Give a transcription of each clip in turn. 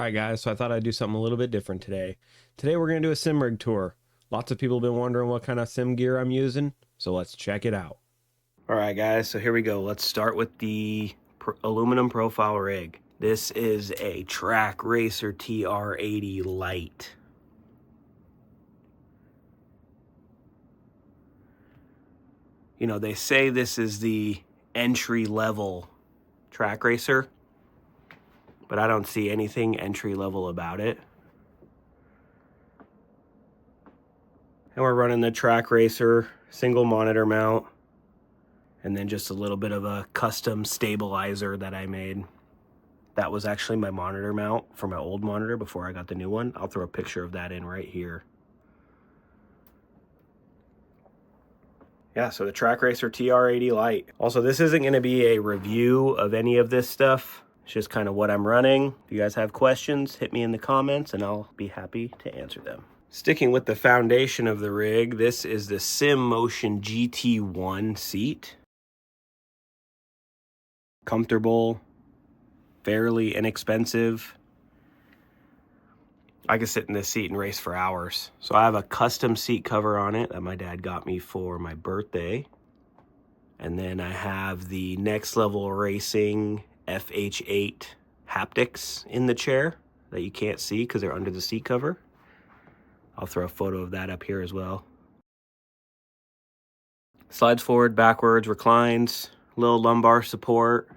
Alright guys, so I thought I'd do something a little bit different today. Today we're going to do a sim rig tour. Lots of people have been wondering what kind of sim gear I'm using, so let's check it out. Alright guys, so here we go. Let's start with the aluminum profile rig. This is a Trackracer Tr80 lite. You know, they say this is the entry level Trackracer, but I don't see anything entry level about it. And we're running the Trackracer single monitor mount, and then just a little bit of a custom stabilizer that I made. That was actually my monitor mount for my old monitor before I got the new one. I'll throw a picture of that in right here. Yeah, so the Trackracer Tr80 Lite. Also, this isn't going to be a review of any of this stuff. It's just kind of what I'm running. If you guys have questions, hit me in the comments and I'll be happy to answer them. Sticking with the foundation of the rig, this is the Simagic GT1 seat. Comfortable, fairly inexpensive. I could sit in this seat and race for hours. So I have a custom seat cover on it that my dad got me for my birthday. And then I have the Next Level Racing FH8 haptics in the chair that you can't see because they're under the seat cover. I'll throw a photo of that up here as well. Slides forward, backwards, reclines, little lumbar support.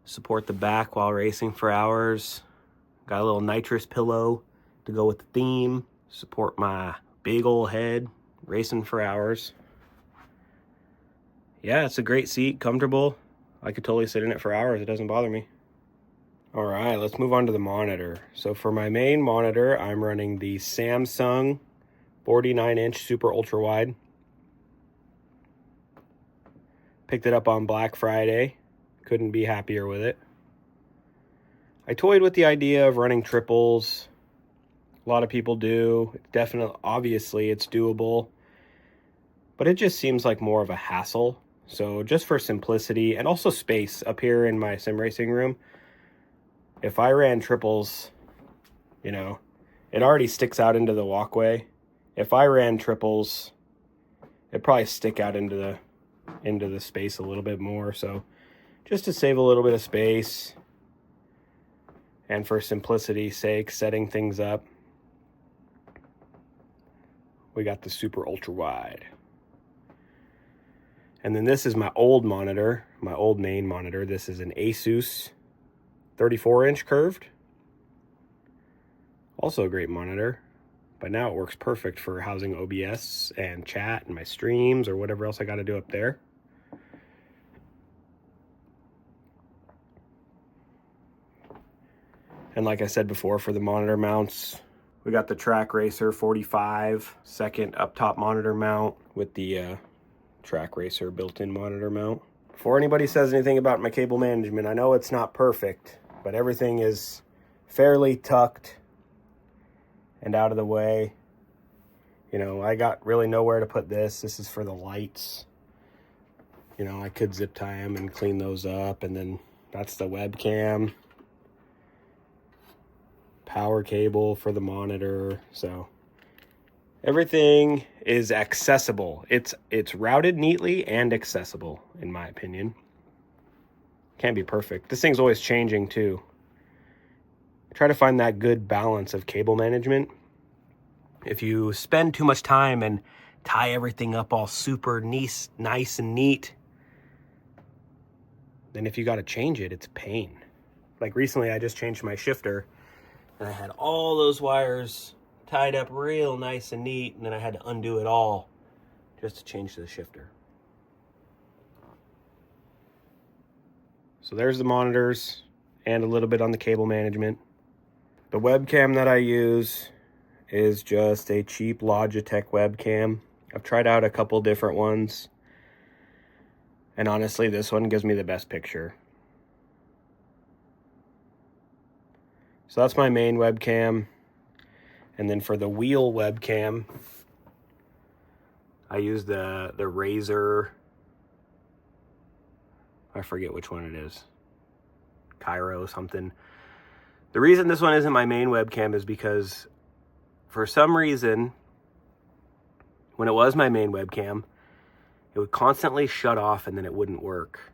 Support the back while racing for hours. Got a little nitrous pillow to go with the theme. Support my big old head, racing for hours. Yeah, it's a great seat, comfortable. I could totally sit in it for hours, it doesn't bother me. All right, let's move on to the monitor. So for my main monitor, I'm running the Samsung 49-inch super ultra wide. Picked it up on Black Friday. Couldn't be happier with it. I toyed with the idea of running triples. A lot of people do. Definitely, obviously, it's doable. But it just seems like more of a hassle. So just for simplicity and also space up here in my sim racing room, if I ran triples, you know, it already sticks out into the walkway. If I ran triples, it'd probably stick out into the space a little bit more. So just to save a little bit of space and for simplicity's sake, setting things up, we got the super ultra wide. And then this is my old monitor, my old main monitor. This is an Asus 34-inch curved. Also a great monitor, but now it works perfect for housing OBS and chat and my streams or whatever else I got to do up there. And like I said before, for the monitor mounts, we got the Trackracer 45 second up top monitor mount with the Trackracer built-in monitor mount. Before anybody says anything about my cable management, I know it's not perfect, but everything is fairly tucked and out of the way. You know, I got really nowhere to put this. This is for the lights. You know, I could zip tie them and clean those up, and then that's the webcam. Power cable for the monitor. So everything is accessible. It's routed neatly and accessible, in my opinion. Can't be perfect. This thing's always changing too. Try to find that good balance of cable management. If you spend too much time and tie everything up all super nice and neat, then if you got to change it, it's a pain. Like recently, I just changed my shifter, and I had all those wires tied up real nice and neat, and then I had to undo it all just to change the shifter. So there's the monitors and a little bit on the cable management. The webcam that I use is just a cheap Logitech webcam. I've tried out a couple different ones, and honestly, this one gives me the best picture. So that's my main webcam. And then for the wheel webcam, I use the Razer, I forget which one it is, Cairo something. The reason this one isn't my main webcam is because for some reason, when it was my main webcam, it would constantly shut off and then it wouldn't work.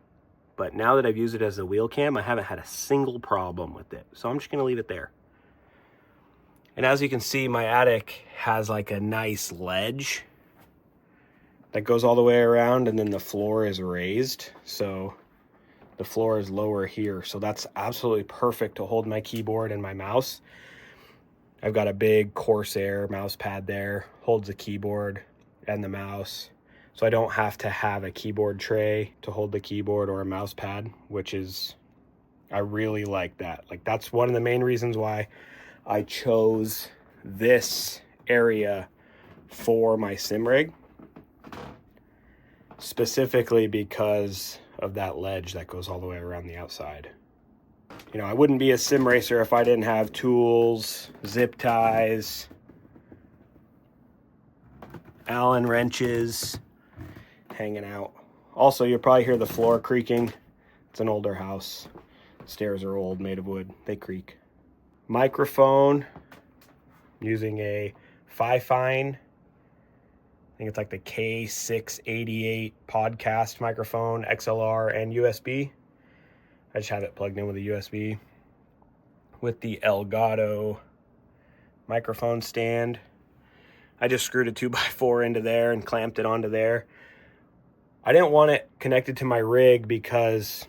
But now that I've used it as a wheel cam, I haven't had a single problem with it. So I'm just gonna leave it there. And as you can see, my attic has like a nice ledge that goes all the way around, and then the floor is raised. So the floor is lower here. So that's absolutely perfect to hold my keyboard and my mouse. I've got a big Corsair mouse pad there, holds the keyboard and the mouse. So I don't have to have a keyboard tray to hold the keyboard or a mouse pad, which is, I really like that. Like, that's one of the main reasons why I chose this area for my sim rig, specifically because of that ledge that goes all the way around the outside. You know, I wouldn't be a sim racer if I didn't have tools, zip ties, Allen wrenches hanging out. Also, you'll probably hear the floor creaking. It's an older house. Stairs are old, made of wood. They creak. Microphone, using a Fifine. I think it's like the K688 podcast microphone, XLR and USB. I just have it plugged in with a USB. With the Elgato microphone stand. I just screwed a 2x4 into there and clamped it onto there. I didn't want it connected to my rig because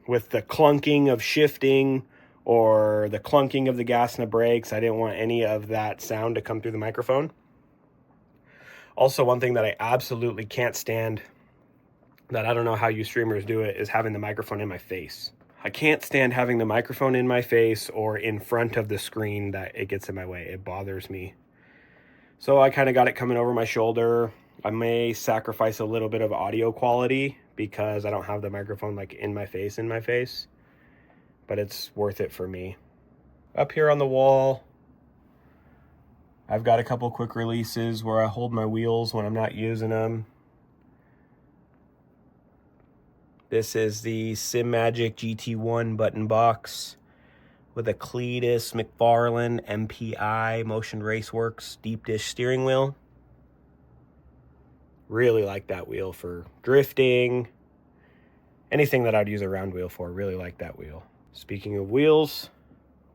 with the clunking of shifting or the clunking of the gas and the brakes, I didn't want any of that sound to come through the microphone. Also, one thing that I absolutely can't stand, that I don't know how you streamers do it, is having the microphone in my face. I can't stand having the microphone in my face or in front of the screen, that it gets in my way. It bothers me. So I kind of got it coming over my shoulder. I may sacrifice a little bit of audio quality because I don't have the microphone like in my face, but it's worth it for me. Up here on the wall, I've got a couple quick releases where I hold my wheels when I'm not using them. This is the Simagic GT1 Button Box with a Cleetus McFarland MPI Motion Raceworks deep dish steering wheel. Really like that wheel for drifting. Anything that I'd use a round wheel for, really like that wheel. Speaking of wheels,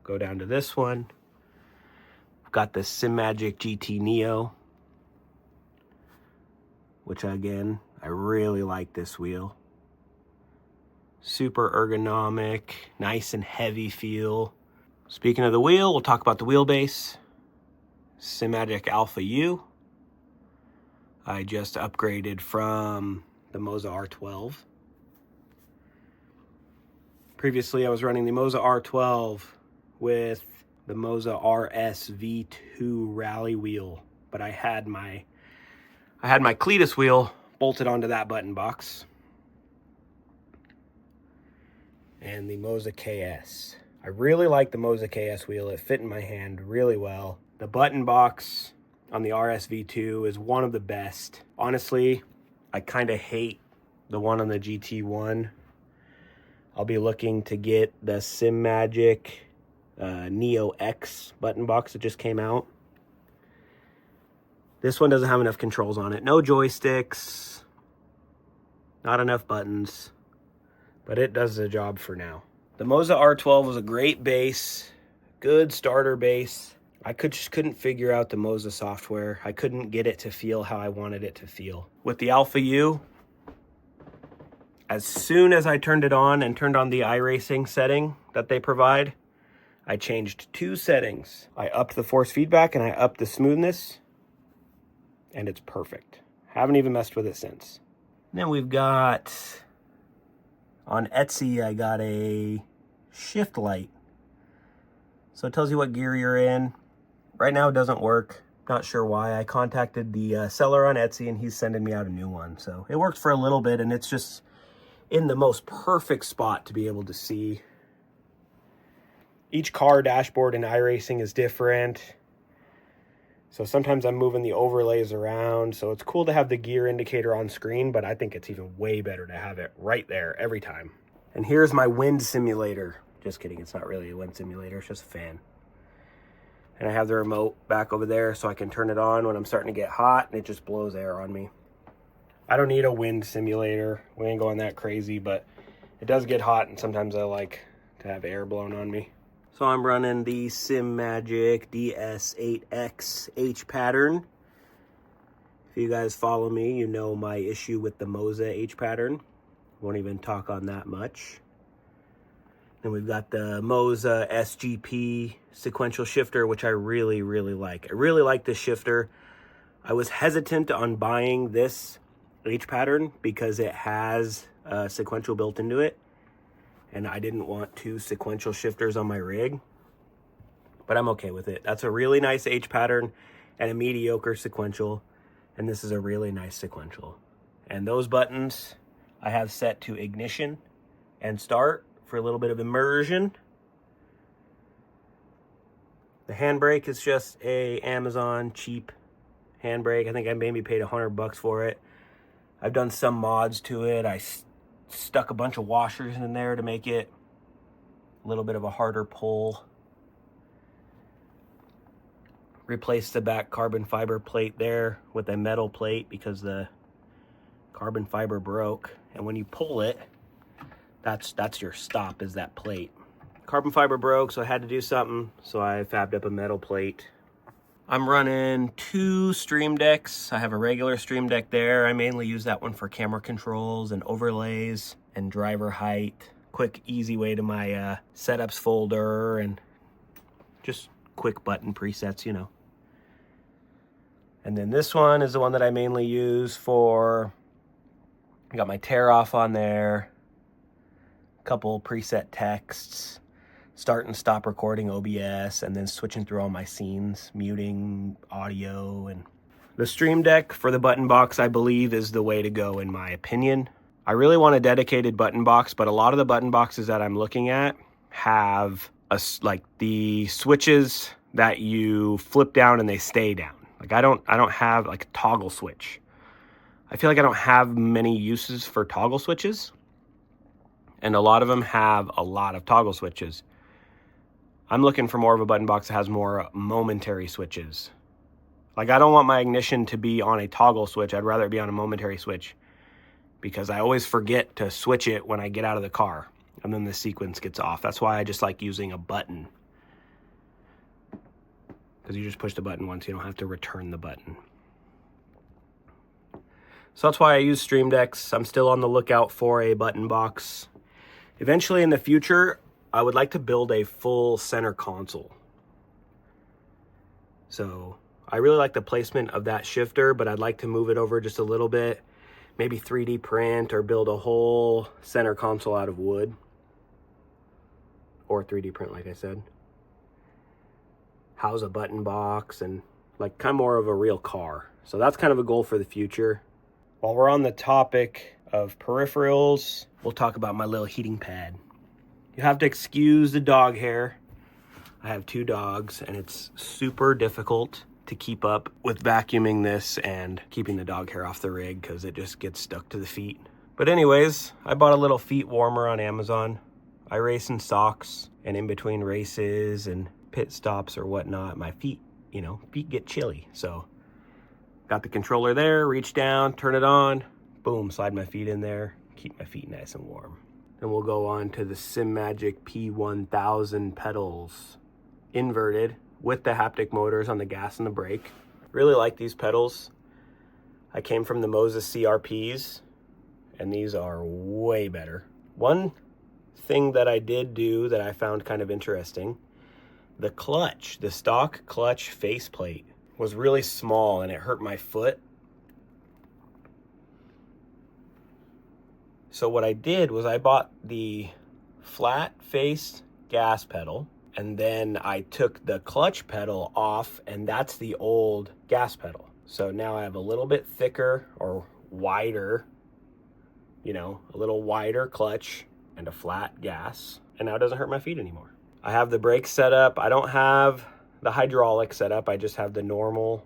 go down to this one. I've got the Simagic GT Neo, which again, I really like this wheel. Super ergonomic, nice and heavy feel. Speaking of the wheel, we'll talk about the wheelbase. Simagic Alpha U. I just upgraded from the Moza R12. Previously, I was running the Moza R12 with the Moza RS V2 rally wheel, but I had my Cleetus wheel bolted onto that button box. And the Moza KS. I really like the Moza KS wheel. It fit in my hand really well. The button box on the RS V2 is one of the best. Honestly, I kind of hate the one on the GT1. I'll be looking to get the Simagic Neo X button box that just came out. This one doesn't have enough controls on it. No joysticks, not enough buttons, but it does the job for now. The Moza R12 was a great bass, good starter bass. I just couldn't figure out the Moza software. I couldn't get it to feel how I wanted it to feel. With the Alpha U, as soon as I turned it on and turned on the iRacing setting that they provide, I changed 2 settings. I upped the force feedback and I upped the smoothness, and it's perfect. Haven't even messed with it since. Then we've got, on Etsy, I got a shift light. So it tells you what gear you're in. Right now it doesn't work. Not sure why. I contacted the seller on Etsy and he's sending me out a new one. So it worked for a little bit, and it's just in the most perfect spot to be able to see. Each car dashboard in iRacing is different. So sometimes I'm moving the overlays around. So it's cool to have the gear indicator on screen, but I think it's even way better to have it right there every time. And here's my wind simulator. Just kidding, it's not really a wind simulator, it's just a fan. And I have the remote back over there so I can turn it on when I'm starting to get hot and it just blows air on me. I don't need a wind simulator. We ain't going that crazy, but it does get hot and sometimes I like to have air blown on me. So I'm running the Simagic DS-8X H pattern. If you guys follow me, you know my issue with the Moza H pattern. Won't even talk on that much. Then we've got the Moza SGP sequential shifter, which I really, really like. I really like this shifter. I was hesitant on buying this H pattern because it has a sequential built into it. And I didn't want two sequential shifters on my rig. But I'm okay with it. That's a really nice H pattern and a mediocre sequential. And this is a really nice sequential. And those buttons I have set to ignition and start for a little bit of immersion. The handbrake is just a Amazon cheap handbrake. I think I maybe paid $100 for it. I've done some mods to it. I stuck a bunch of washers in there to make it a little bit of a harder pull. Replaced the back carbon fiber plate there with a metal plate because the carbon fiber broke. And when you pull it, that's your stop, is that plate. Carbon fiber broke, so I had to do something. So I fabbed up a metal plate. I'm running 2 Stream Decks. I have a regular Stream Deck there. I mainly use that one for camera controls and overlays and driver height. Quick, easy way to my setups folder and just quick button presets, you know. And then this one is the one that I mainly use for, I got my tear off on there, a couple preset texts, start and stop recording OBS, and then switching through all my scenes, muting audio. And the Stream Deck for the button box, I believe, is the way to go in my opinion. I really want a dedicated button box, but a lot of the button boxes that I'm looking at have like the switches that you flip down and they stay down. Like I don't have like a toggle switch. I feel like I don't have many uses for toggle switches, and a lot of them have a lot of toggle switches. I'm looking for more of a button box that has more momentary switches. Like I don't want my ignition to be on a toggle switch. I'd rather it be on a momentary switch because I always forget to switch it when I get out of the car and then the sequence gets off. That's why I just like using a button. Because you just push the button once, you don't have to return the button. So that's why I use Stream Decks. I'm still on the lookout for a button box. Eventually in the future, I would like to build a full center console. So I really like the placement of that shifter, but I'd like to move it over just a little bit. Maybe 3D print or build a whole center console out of wood. Or 3D print, like I said. House a button box and like kind of more of a real car. So that's kind of a goal for the future. While we're on the topic of peripherals, we'll talk about my little heating pad. You have to excuse the dog hair. I have 2 dogs and it's super difficult to keep up with vacuuming this and keeping the dog hair off the rig because it just gets stuck to the feet. But anyways, I bought a little feet warmer on Amazon. I race in socks, and in between races and pit stops or whatnot, my feet get chilly. So got the controller there, reach down, turn it on, boom, slide my feet in there, keep my feet nice and warm. Then we'll go on to the Simagic P1000 pedals, inverted with the haptic motors on the gas and the brake. Really like these pedals. I came from the Moza CRPs, and these are way better. One thing that I did do that I found kind of interesting, the clutch, the stock clutch faceplate was really small and it hurt my foot. So what I did was I bought the flat face gas pedal, and then I took the clutch pedal off, and that's the old gas pedal. So now I have a little bit thicker or wider, a little wider clutch and a flat gas, and now it doesn't hurt my feet anymore. I have the brakes set up. I don't have the hydraulic setup. I just have the normal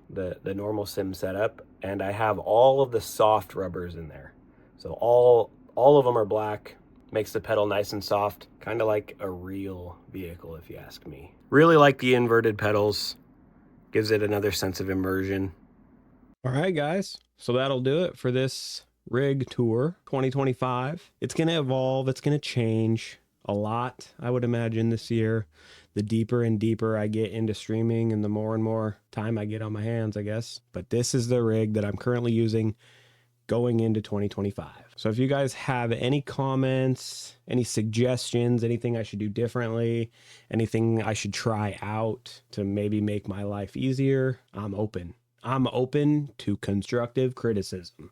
sim setup, and I have all of the soft rubbers in there. So all of them are black. Makes the pedal nice and soft, kind of like a real vehicle if you ask me. Really like the inverted pedals, gives it another sense of immersion. All right guys, so that'll do it for this rig tour 2025. It's going to evolve, it's going to change a lot, I would imagine, this year. The deeper and deeper I get into streaming and the more and more time I get on my hands, I guess. But this is the rig that I'm currently using going into 2025. So if you guys have any comments, any suggestions, anything I should do differently, anything I should try out to maybe make my life easier, I'm open. I'm open to constructive criticism.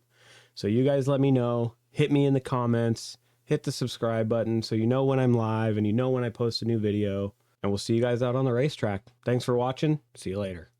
So you guys let me know, hit me in the comments, hit the subscribe button so you know when I'm live and you know when I post a new video, and we'll see you guys out on the racetrack. Thanks for watching. See you later.